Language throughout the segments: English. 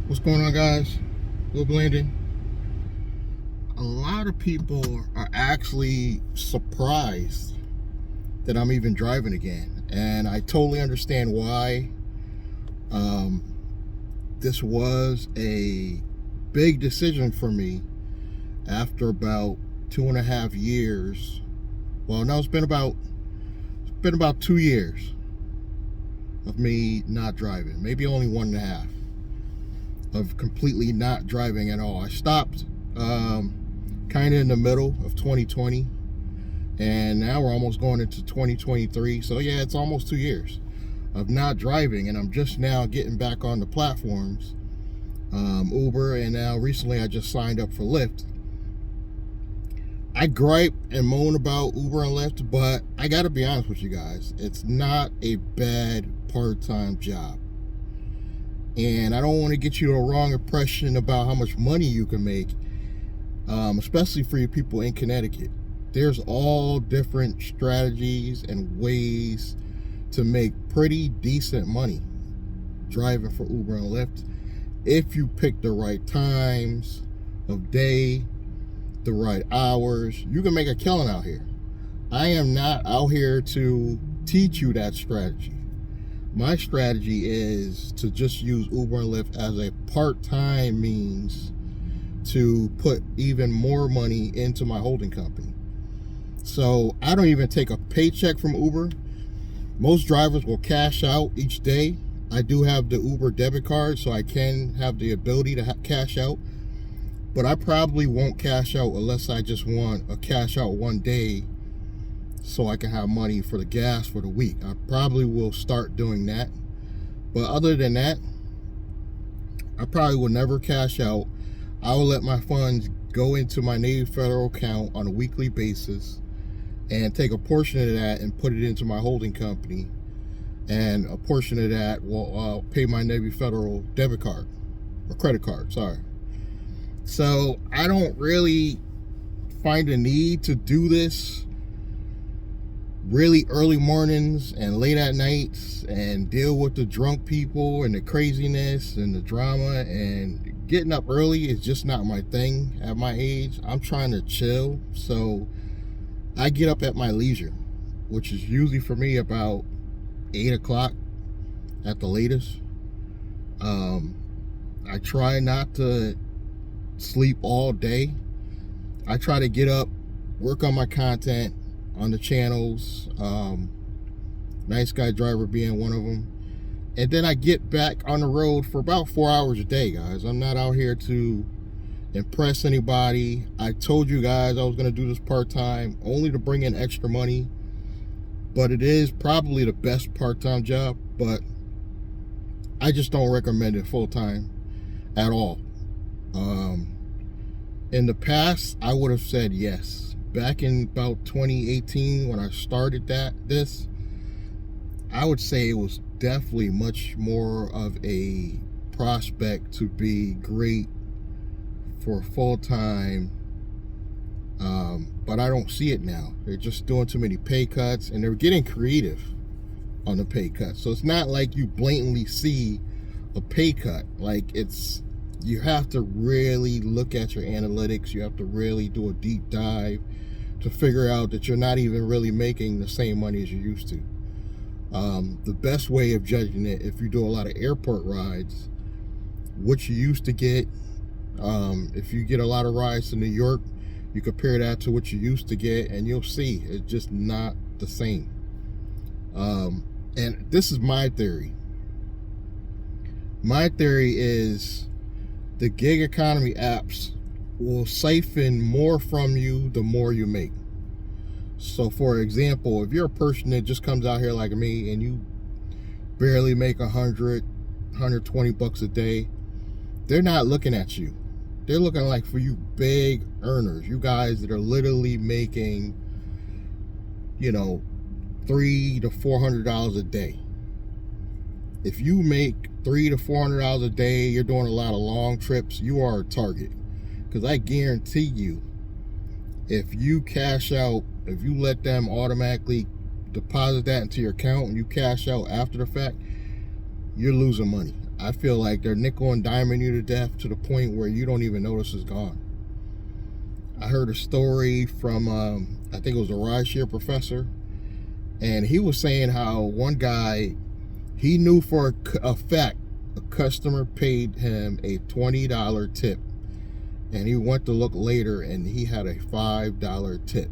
What's going on, guys? Will Blandrake. A lot of people are actually surprised that I'm even driving again, and I totally understand why. This was a big decision for me after about 2.5 years. Well, no, it's been about 2 years of me not driving, maybe only 1.5 of completely not driving at all. I stopped kind of in the middle of 2020, and now we're almost going into 2023. So yeah, it's almost 2 years of not driving, and I'm just now getting back on the platforms, Uber, and now recently I just signed up for Lyft. I gripe and moan about Uber and Lyft, but I gotta be honest with you guys, it's not a bad part-time job. And I don't want to get you a wrong impression about how much money you can make, especially for you people in Connecticut. There's all different strategies and ways to make pretty decent money driving for Uber and Lyft if you pick the right times of day, the right hours. You can make a killing out here. I am not out here to teach you that strategy. My strategy is to just use Uber and Lyft as a part-time means to put even more money into my holding company. So I don't even take a paycheck from Uber. Most drivers will cash out each day. I do have the Uber debit card, so I can have the ability to cash out. But I probably won't cash out unless I just want a cash out one day so I can have money for the gas for the week. I probably will start doing that. But other than that, I probably will never cash out. I will let my funds go into my Navy Federal account on a weekly basis and take a portion of that and put it into my holding company. And a portion of that will pay my Navy Federal debit card, or credit card, sorry. So I don't really find a need to do this really early mornings and late at nights and deal with the drunk people and the craziness and the drama. And getting up early is just not my thing at my age. I'm trying to chill, so I get up at my leisure, which is usually for me about 8 o'clock at the latest. I try not to sleep all day. I try to get up, work on my content on the channels, Nice Guy Driver being one of them, and then I get back on the road for about 4 hours a day, guys. I'm not out here to impress anybody. I told you guys I was going to do this part-time only to bring in extra money, but it is probably the best part-time job, but I just don't recommend it full-time at all. In the past, I would have said yes. Back in about 2018, when I started this, I would say it was definitely much more of a prospect to be great for full-time, but I don't see it now. They're just doing too many pay cuts, and they're getting creative on the pay cuts. So it's not like you blatantly see a pay cut. Like, you have to really look at your analytics. You have to really do a deep dive to figure out that you're not even really making the same money as you used to. The best way of judging it, if you do a lot of airport rides, what you used to get, if you get a lot of rides to New York, you compare that to what you used to get, and you'll see it's just not the same. And this is my theory. My theory is the gig economy apps will siphon more from you the more you make. So for example, if you're a person that just comes out here like me and you barely make 120 bucks a day, they're not looking at you. They're looking like for you big earners, you guys that are literally making, $300 to $400 a day. If you make $300 to $400 a day, you're doing a lot of long trips, you are a target. Because I guarantee you, if you cash out, if you let them automatically deposit that into your account and you cash out after the fact, you're losing money. I feel like they're nickel and diming you to death to the point where you don't even notice it's gone. I heard a story from, I think it was a rideshare professor, and he was saying how one guy, he knew for a fact a customer paid him a $20 tip, and he went to look later and he had a $5 tip.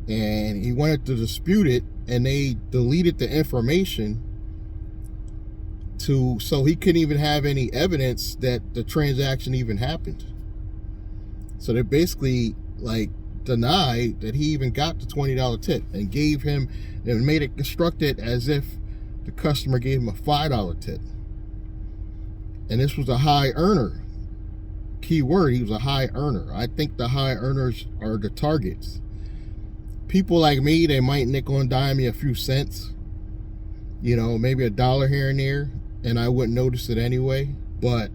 And he wanted to dispute it, and they deleted the information so he couldn't even have any evidence that the transaction even happened. So they basically like denied that he even got the $20 tip and gave him, and made it constructed as if the customer gave him a $5 tip. And this was a high earner. Key word, he was a high earner. I think the high earners are the targets. People like me, they might nickel and dime me a few cents, you know, maybe $1 here and there, and I wouldn't notice it anyway. But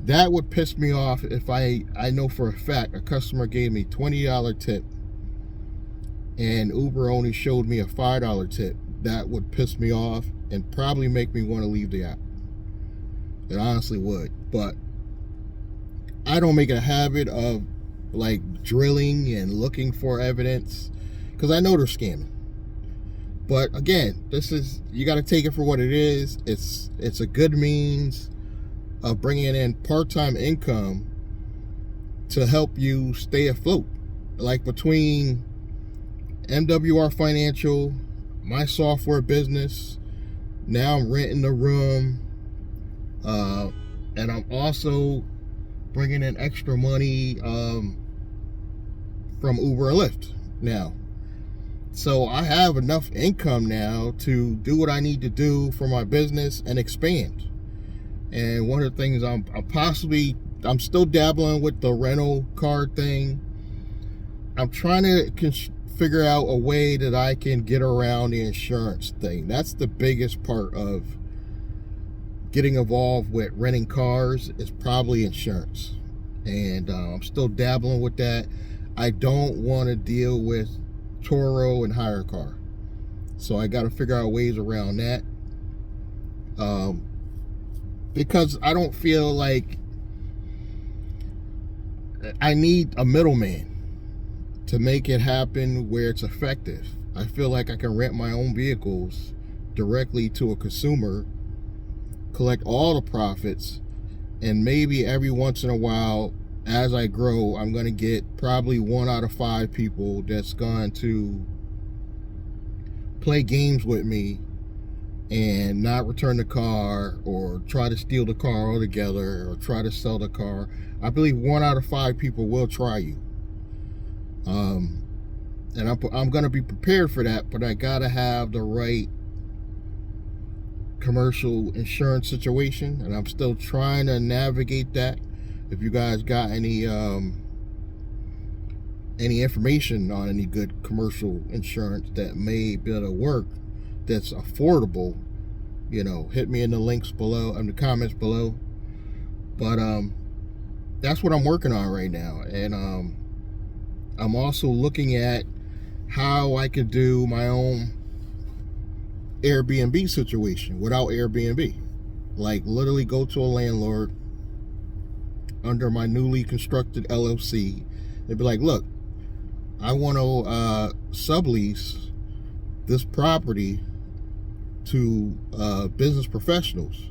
that would piss me off if I know for a fact a customer gave me $20 tip and Uber only showed me a $5 tip. That would piss me off and probably make me want to leave the app. It honestly would. But I don't make a habit of like drilling and looking for evidence, because I know they're scamming. But again, this is, you got to take it for what it is. It's a good means of bringing in part-time income to help you stay afloat. Like between MWR Financial, my software business, now I'm renting a room, and I'm also bringing in extra money from Uber and Lyft now. So I have enough income now to do what I need to do for my business and expand. And one of the things I'm still dabbling with the rental car thing. I'm trying to figure out a way that I can get around the insurance thing. That's the biggest part of getting involved with renting cars, is probably insurance. And I'm still dabbling with that. I don't want to deal with Toro and hire a car, so I got to figure out ways around that, because I don't feel like I need a middleman to make it happen where it's effective. I feel like I can rent my own vehicles directly to a consumer, collect all the profits, and maybe every once in a while, as I grow, I'm going to get probably 1 out of 5 people that's going to play games with me and not return the car, or try to steal the car altogether, or try to sell the car. I believe 1 out of 5 people will try you. And I'm going to be prepared for that, but I got to have the right commercial insurance situation, and I'm still trying to navigate that. If you guys got any information on any good commercial insurance that may be able to work, that's affordable, you know, hit me in the links below, in the comments below. But that's what I'm working on right now. And I'm also looking at how I could do my own Airbnb situation without Airbnb. Like literally go to a landlord under my newly constructed LLC and be like, look, I want to sublease this property to business professionals.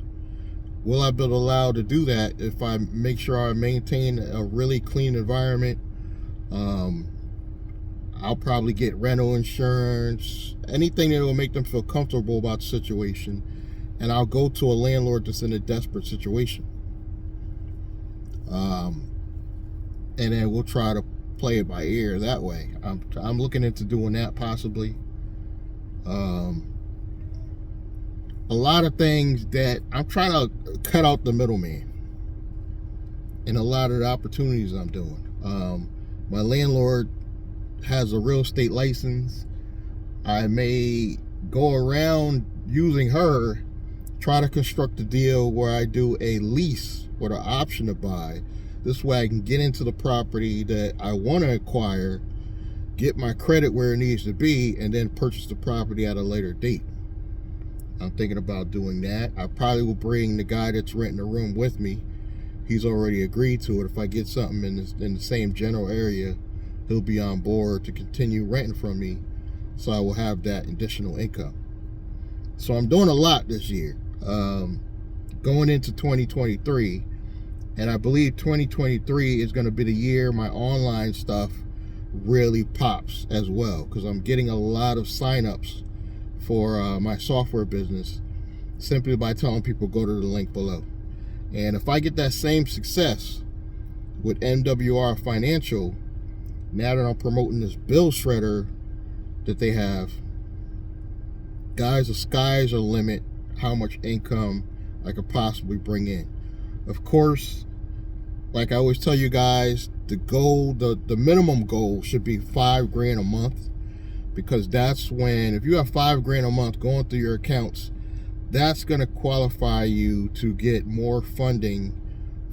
Will I be allowed to do that if I make sure I maintain a really clean environment? I'll probably get rental insurance, anything that will make them feel comfortable about the situation, and I'll go to a landlord that's in a desperate situation. And then we'll try to play it by ear that way. I'm looking into doing that possibly. A lot of things that I'm trying to cut out the middleman in a lot of the opportunities I'm doing. My landlord has a real estate license. I may go around using her, try to construct a deal where I do a lease with an option to buy. This way I can get into the property that I want to acquire, get my credit where it needs to be, and then purchase the property at a later date. I'm thinking about doing that. I probably will bring the guy that's renting the room with me. He's already agreed to it. If I get something in the same general area, he'll be on board to continue renting from me, so I will have that additional income. So I'm doing a lot this year, going into 2023, and I believe 2023 is going to be the year my online stuff really pops as well, because I'm getting a lot of signups for my software business simply by telling people go to the link below. And if I get that same success with MWR Financial, now that I'm promoting this bill shredder that they have, guys, the sky's the limit how much income I could possibly bring in. Of course, like I always tell you guys, the goal, the minimum goal should be $5,000 a month, because that's when, if you have $5,000 a month going through your accounts, that's going to qualify you to get more funding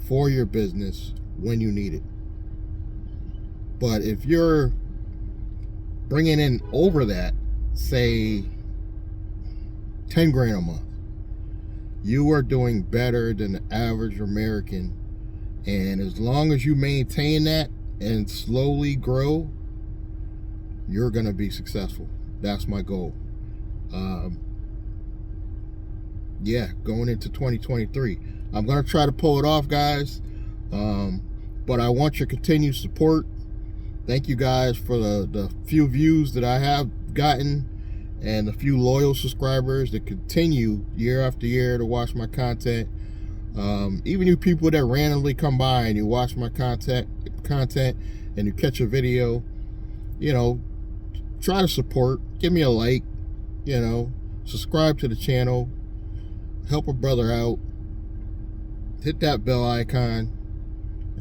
for your business when you need it. But if you're bringing in over that, say $10,000 a month, you are doing better than the average American. And as long as you maintain that and slowly grow, you're going to be successful. That's my goal. Yeah, going into 2023. I'm going to try to pull it off, guys. But I want your continued support. Thank you guys for the few views that I have gotten, and the few loyal subscribers that continue year after year to watch my content. Even you people that randomly come by and you watch my content and you catch a video, you know, try to support. Give me a like, you know, subscribe to the channel. Help a brother out. Hit that bell icon,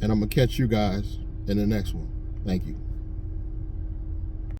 and I'm going to catch you guys in the next one. Thank you.